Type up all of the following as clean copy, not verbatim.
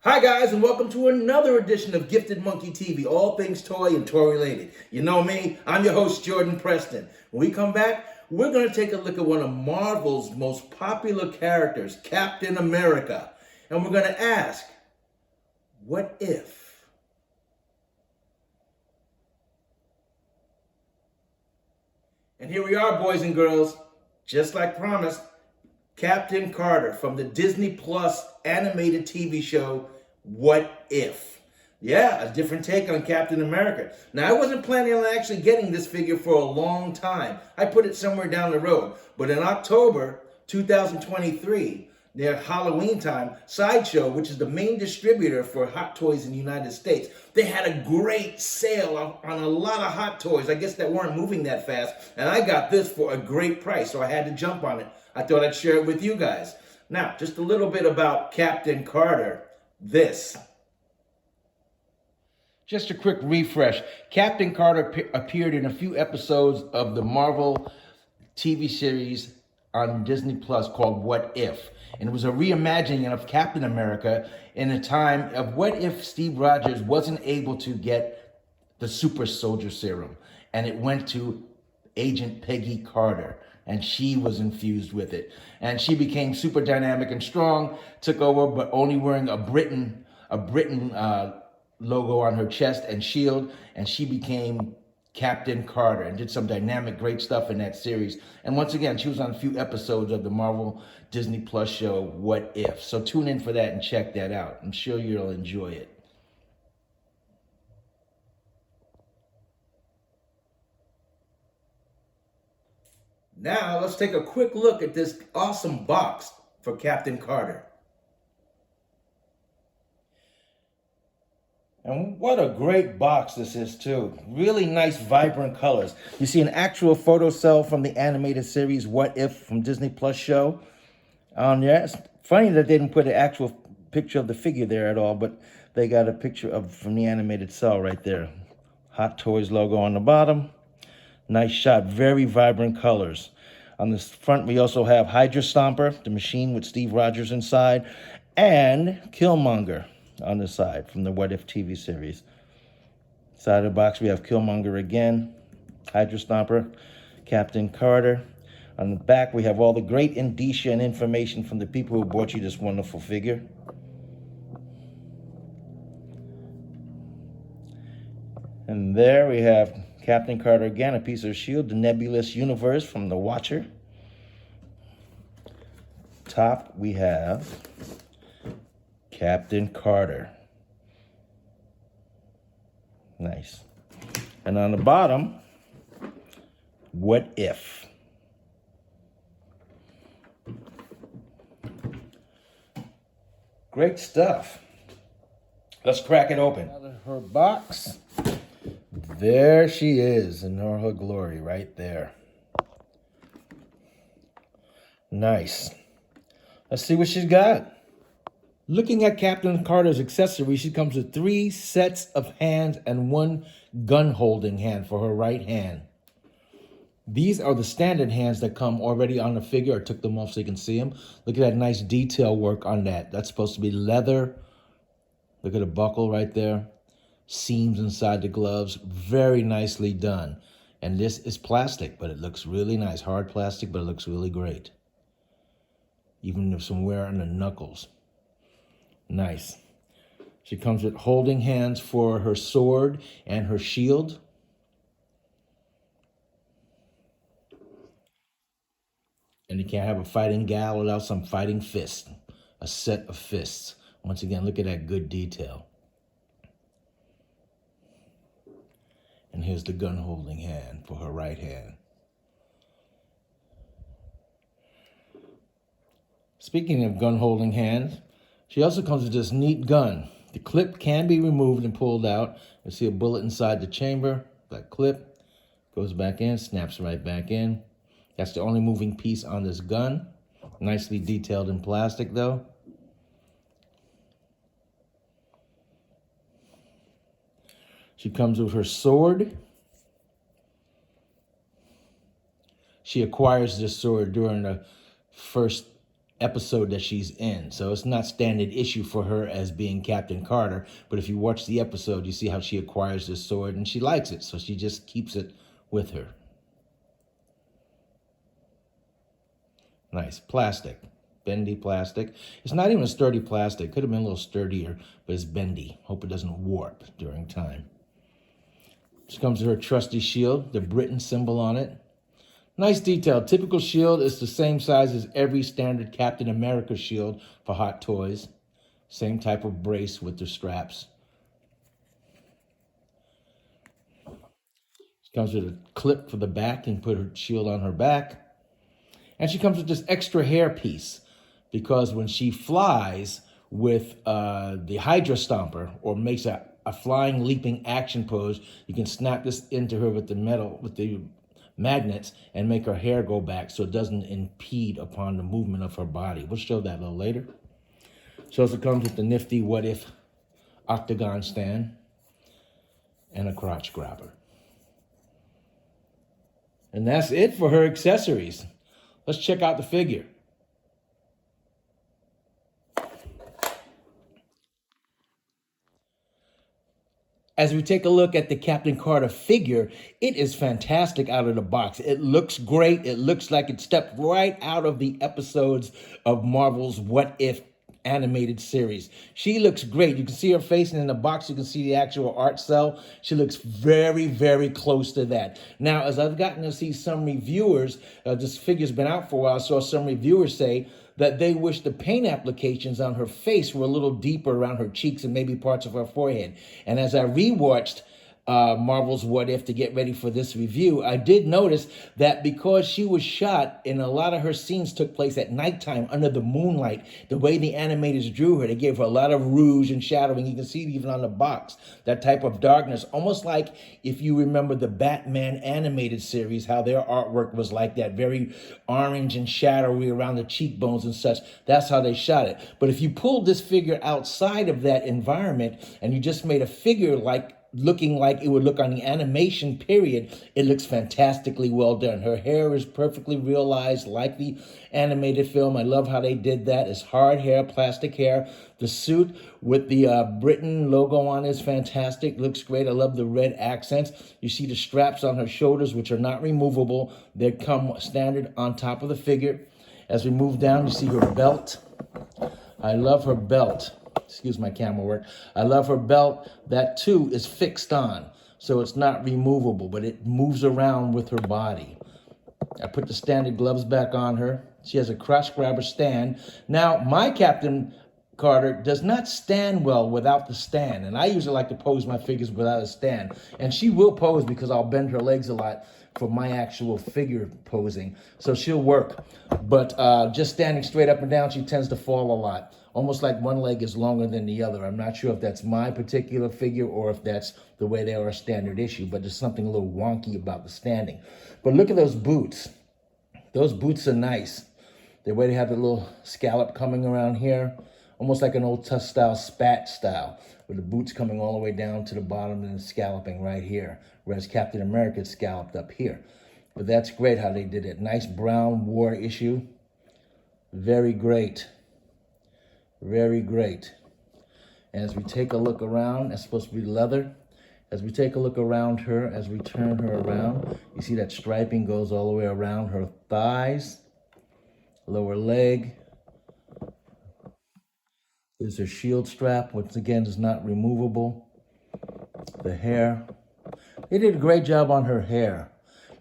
Hi guys, and welcome to another edition of Gifted Monkey TV, all things toy and toy related. You know me, I'm your host Jordan Preston. When we come back, we're going to take a look at one of Marvel's most popular characters, Captain America. And we're going to ask, what if? And here we are, boys and girls, just like promised, Captain Carter from the Disney Plus animated TV show, What If? Yeah, a different take on Captain America. Now, I wasn't planning on actually getting this figure for a long time. I put it somewhere down the road. But in October 2023, near Halloween time, Sideshow, which is the main distributor for Hot Toys in the United States, they had a great sale on a lot of Hot Toys, I guess that weren't moving that fast, and I got this for a great price, so I had to jump on it. I thought I'd share it with you guys. Now, just a little bit about Captain Carter. Just a quick refresh. Captain Carter appeared in a few episodes of the Marvel TV series on Disney Plus called What If? And it was a reimagining of Captain America in a time of what if Steve Rogers wasn't able to get the super soldier serum, and it went to Agent Peggy Carter, and she was infused with it. And she became super dynamic and strong, took over, but only wearing a Britain logo on her chest and shield, and she became Captain Carter and did some dynamic, great stuff in that series. And once again, she was on a few episodes of the Marvel Disney Plus show, What If? So tune in for that and check that out. I'm sure you'll enjoy it. Now, let's take a quick look at this awesome box for Captain Carter. And what a great box this is, too. Really nice, vibrant colors. You see an actual photo cell from the animated series What If from Disney Plus show on there. It's funny that they didn't put an actual picture of the figure there at all, but they got a picture of from the animated cell right there. Hot Toys logo on the bottom. Nice shot, very vibrant colors. On the front, we also have Hydra Stomper, the machine with Steve Rogers inside, and Killmonger on the side from the What If TV series. Side of the box, we have Killmonger again, Hydra Stomper, Captain Carter. On the back, we have all the great indicia and information from the people who bought you this wonderful figure. And there we have Captain Carter again, a piece of shield, the nebulous universe from The Watcher. Top, we have Captain Carter. Nice. And on the bottom, What If? Great stuff. Let's crack it open. Out of her box. There she is in all her glory right there. Nice. Let's see what she's got. Looking at Captain Carter's accessory, she comes with 3 sets of hands and 1 gun holding hand for her right hand. These are the standard hands that come already on the figure. I took them off so you can see them. Look at that nice detail work on that. That's supposed to be leather. Look at the buckle right there. Seams inside the gloves. Very nicely done. And this is plastic, but it looks really nice. Hard plastic, but it looks really great. Even with some wear on the knuckles. Nice. She comes with holding hands for her sword and her shield. And you can't have a fighting gal without some fighting fists. A set of fists. Once again, look at that good detail. And here's the gun holding hand for her right hand. Speaking of gun holding hands, she also comes with this neat gun. The clip can be removed and pulled out. You see a bullet inside the chamber. That clip goes back in, snaps right back in. That's the only moving piece on this gun. Nicely detailed in plastic, though. She comes with her sword. She acquires this sword during the first episode that she's in. So it's not standard issue for her as being Captain Carter. But if you watch the episode, you see how she acquires this sword and she likes it. So she just keeps it with her. Nice. Plastic. Bendy plastic. It's not even sturdy plastic. Could have been a little sturdier, but it's bendy. Hope it doesn't warp during time. She comes to her trusty shield, the Britain symbol on it. Nice detail. Typical shield is the same size as every standard Captain America shield for Hot Toys. Same type of brace with the straps. She comes with a clip for the back and put her shield on her back. And she comes with this extra hair piece because when she flies with the Hydra Stomper or makes a flying, leaping action pose, you can snap this into her with the magnets and make her hair go back so it doesn't impede upon the movement of her body. We'll show that a little later. She also comes with the nifty What If octagon stand and a crotch grabber. And that's it for her accessories. Let's check out the figure. As we take a look at the Captain Carter figure, it is fantastic out of the box. It looks great. It looks like it stepped right out of the episodes of Marvel's What If animated series. She looks great. You can see her face, and in the box you can see the actual art cell. She looks very, very close to that. Now, as I've gotten to see some reviewers, this figure's been out for a while, I saw some reviewers say that they wish the paint applications on her face were a little deeper around her cheeks and maybe parts of her forehead. And as I rewatched Marvel's What If to get ready for this review, I did notice that because she was shot and a lot of her scenes took place at nighttime under the moonlight, the way the animators drew her, they gave her a lot of rouge and shadowing. You can see it even on the box, that type of darkness, almost like if you remember the Batman animated series, how their artwork was like that, very orange and shadowy around the cheekbones and such. That's how they shot it. But if you pulled this figure outside of that environment and you just made a figure looking like it would look on the animation period, it looks fantastically well done. Her hair is perfectly realized like the animated film. I love how they did that. It's hard hair, plastic hair. The suit with the Britain logo on is fantastic. Looks great. I love the red accents. You see the straps on her shoulders, which are not removable. They come standard on top of the figure. As we move down, you see her belt. I love her belt. Excuse my camera work. I love her belt. That too is fixed on, so it's not removable, but it moves around with her body. I put the standard gloves back on her. She has a crotch grabber stand. Now, my Captain Carter does not stand well without the stand, and I usually like to pose my figures without a stand, and she will pose because I'll bend her legs a lot for my actual figure posing, so she'll work. But just standing straight up and down, she tends to fall a lot. Almost like one leg is longer than the other. I'm not sure if that's my particular figure or if that's the way they are a standard issue, but there's something a little wonky about the standing. But look at those boots. Those boots are nice. The way they have the little scallop coming around here, almost like an old tough style spat style, with the boots coming all the way down to the bottom and scalloping right here, whereas Captain America is scalloped up here. But that's great how they did it. Nice brown war issue. Very great. Very great. And as we take a look around, that's supposed to be leather. As we take a look around her, as we turn her around, you see that striping goes all the way around her thighs, lower leg. There's her shield strap, which again is not removable. The hair. They did a great job on her hair.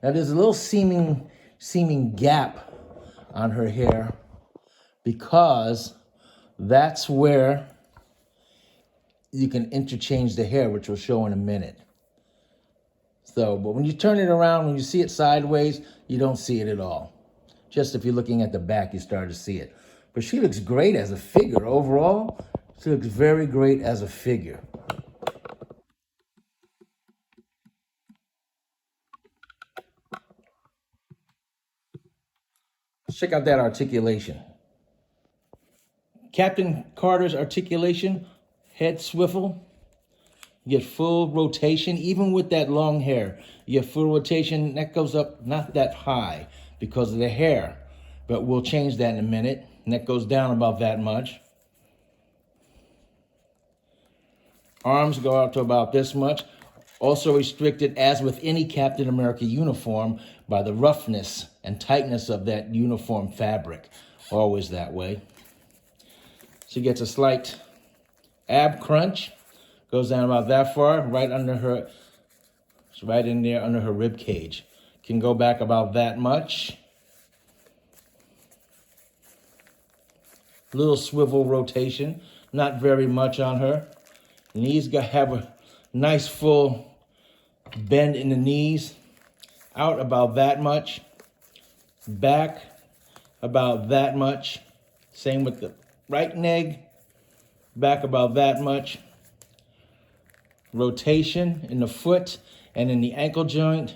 Now there's a little seeming gap on her hair because that's where you can interchange the hair, which we'll show in a minute. So, but when you turn it around, when you see it sideways, you don't see it at all. Just if you're looking at the back, you start to see it. But she looks great as a figure. Overall, she looks very great as a figure. Let's check out that articulation. Captain Carter's articulation, head swivel. You get full rotation, even with that long hair. You get full rotation, neck goes up not that high because of the hair, but we'll change that in a minute. Neck goes down about that much. Arms go out to about this much. Also restricted, as with any Captain America uniform, by the roughness and tightness of that uniform fabric. Always that way. She gets a slight ab crunch. Goes down about that far, right under her, it's right in there under her rib cage. Can go back about that much. Little swivel rotation, not very much on her. Knees have a nice full bend in the knees. Out about that much. Back about that much. Same with the right leg. Back about that much. Rotation in the foot and in the ankle joint.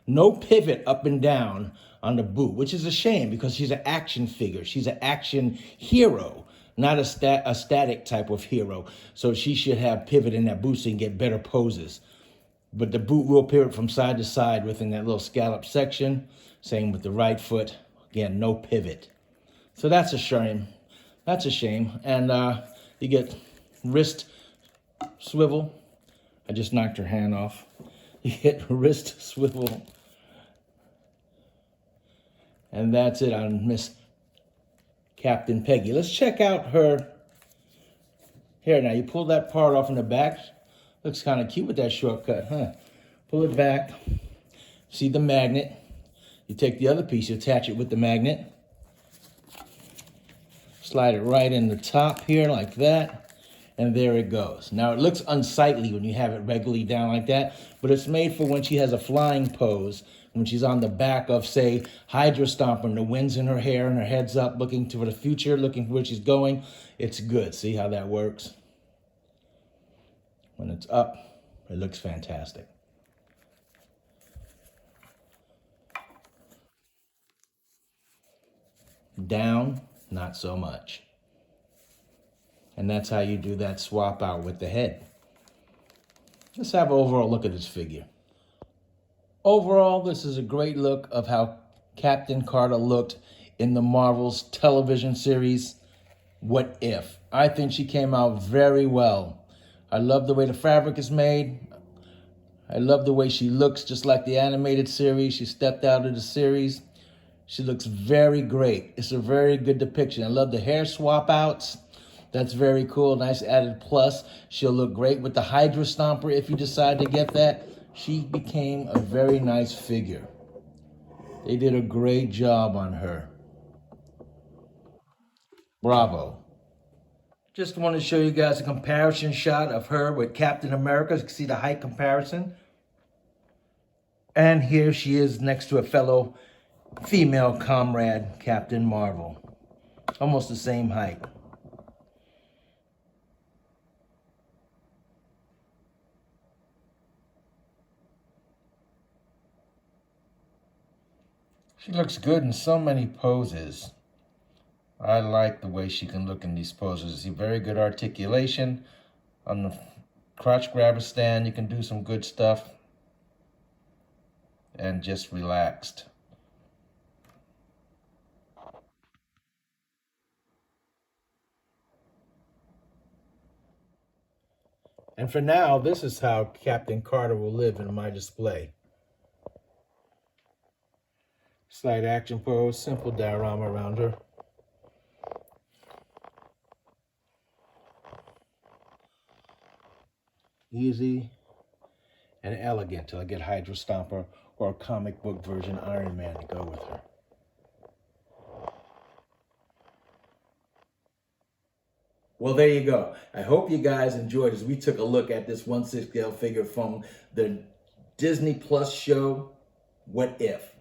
No pivot up and down on the boot, which is a shame because she's an action figure. She's an action hero, not a static type of hero. So she should have pivot in that boot so you can get better poses. But the boot will pivot from side to side within that little scallop section. Same with the right foot. Again, no pivot. So that's a shame. That's a shame. And you get wrist swivel. I just knocked her hand off. You get wrist swivel. And that's it on Miss Captain Peggy. Let's check out her hair now. You pull that part off in the back. Looks kind of cute with that shortcut, huh? Pull it back. See the magnet. You take the other piece, you attach it with the magnet. Slide it right in the top here like that. And there it goes. Now it looks unsightly when you have it regularly down like that, but it's made for when she has a flying pose, when she's on the back of, say, Hydra Stomper and the wind's in her hair and her head's up, looking to the future, looking where she's going. It's good. See how that works? When it's up, it looks fantastic. Down, not so much. And that's how you do that swap out with the head. Let's have an overall look at this figure. Overall, this is a great look of how Captain Carter looked in the Marvel's television series, What If? I think she came out very well. I love the way the fabric is made. I love the way she looks, just like the animated series. She stepped out of the series. She looks very great. It's a very good depiction. I love the hair swap outs. That's very cool. Nice added plus. She'll look great with the Hydra Stomper if you decide to get that. She became a very nice figure. They did a great job on her. Bravo. Just want to show you guys a comparison shot of her with Captain America. You can see the height comparison. And here she is next to a fellow female comrade, Captain Marvel. Almost the same height. She looks good in so many poses. I like the way she can look in these poses. See, very good articulation. On the crotch grabber stand, you can do some good stuff. And just relaxed. And for now, this is how Captain Carter will live in my display. Slight action pose, simple diorama around her. Easy and elegant till I get Hydra Stomper or a comic book version Iron Man to go with her. Well, there you go. I hope you guys enjoyed as we took a look at this 1/6 scale figure from the Disney Plus show, What If?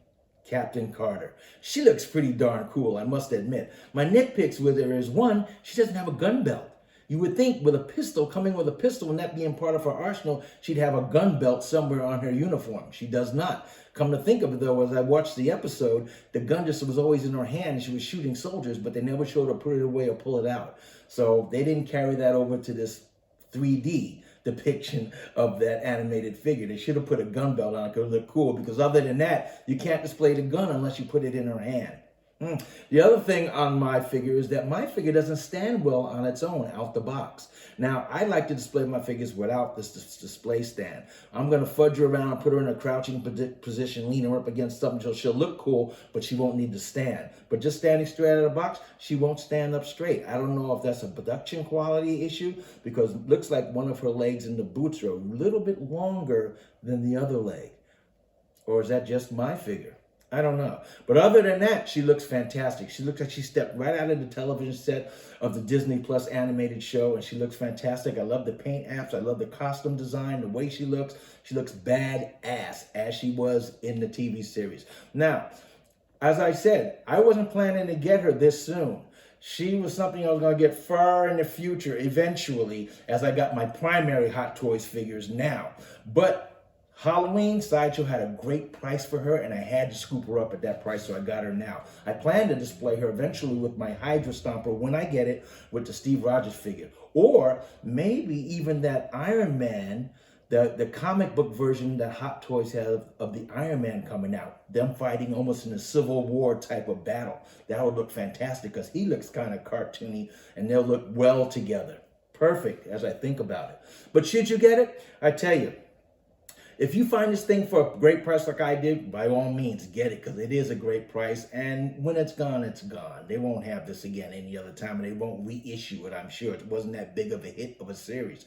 Captain Carter. She looks pretty darn cool, I must admit. My nitpicks with her is, one, she doesn't have a gun belt. You would think with a pistol, coming with a pistol and that being part of her arsenal, she'd have a gun belt somewhere on her uniform. She does not. Come to think of it though, as I watched the episode, the gun just was always in her hand and she was shooting soldiers, but they never showed her put it away or pull it out. So they didn't carry that over to this 3D depiction of that animated figure. They should have put a gun belt on it because it looked cool, because other than that, you can't display the gun unless you put it in her hand. The other thing on my figure is that my figure doesn't stand well on its own out the box. Now, I like to display my figures without this display stand. I'm going to fudge her around and put her in a crouching position, lean her up against something so she'll look cool, but she won't need to stand. But just standing straight out of the box, she won't stand up straight. I don't know if that's a production quality issue, because it looks like one of her legs in the boots are a little bit longer than the other leg. Or is that just my figure? I don't know. But other than that, she looks fantastic. She looks like she stepped right out of the television set of the Disney Plus animated show, and she looks fantastic. I love the paint apps. I love the costume design, the way she looks. She looks badass as she was in the TV series. Now, as I said, I wasn't planning to get her this soon. She was something I was going to get far in the future, eventually, as I got my primary Hot Toys figures now. But Halloween, Sideshow had a great price for her, and I had to scoop her up at that price, so I got her now. I plan to display her eventually with my Hydra Stomper when I get it with the Steve Rogers figure. Or maybe even that Iron Man, the comic book version that Hot Toys have of the Iron Man coming out. Them fighting almost in a Civil War type of battle. That would look fantastic because he looks kind of cartoony, and they'll look well together. Perfect as I think about it. But should you get it? I tell you, if you find this thing for a great price like I did, by all means, get it, because it is a great price. And when it's gone, it's gone. They won't have this again any other time, and they won't reissue it, I'm sure. It wasn't that big of a hit of a series.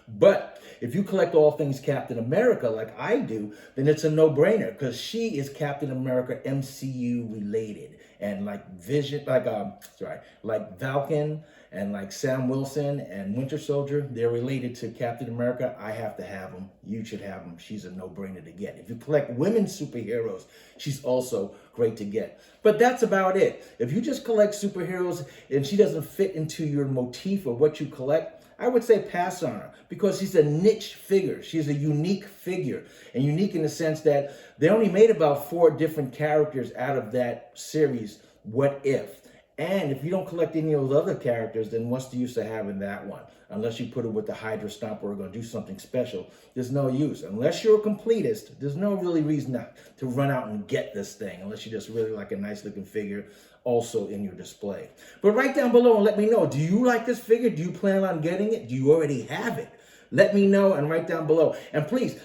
But if you collect all things Captain America like I do, then it's a no-brainer, because she is Captain America MCU related. And like like Falcon and like Sam Wilson and Winter Soldier, they're related to Captain America. I have to have them. You should have them. She's a no-brainer to get. If you collect women's superheroes, she's also great to get. But that's about it. If you just collect superheroes and she doesn't fit into your motif of what you collect, I would say pass on her, because she's a niche figure. She's a unique figure, and unique in the sense that they only made about 4 different characters out of that series, What If? And if you don't collect any of those other characters, then what's the use of having that one? Unless you put it with the Hydra Stomper or going to do something special, there's no use. Unless you're a completist, there's no really reason to run out and get this thing, unless you just really like a nice looking figure also in your display. But write down below and let me know, do you like this figure? Do you plan on getting it? Do you already have it? Let me know and write down below. And please,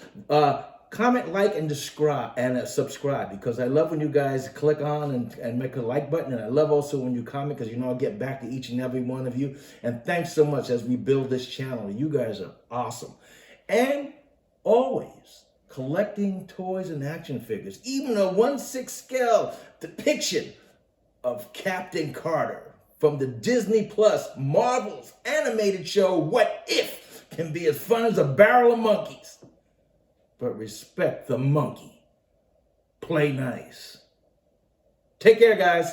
comment, like, and subscribe, because I love when you guys click on and make a like button. And I love also when you comment, because you know I'll get back to each and every one of you. And thanks so much as we build this channel. You guys are awesome. And always collecting toys and action figures, even a 1/6 scale depiction of Captain Carter from the Disney Plus Marvel's animated show, What If, can be as fun as a barrel of monkeys. But respect the monkey. Play nice. Take care, guys.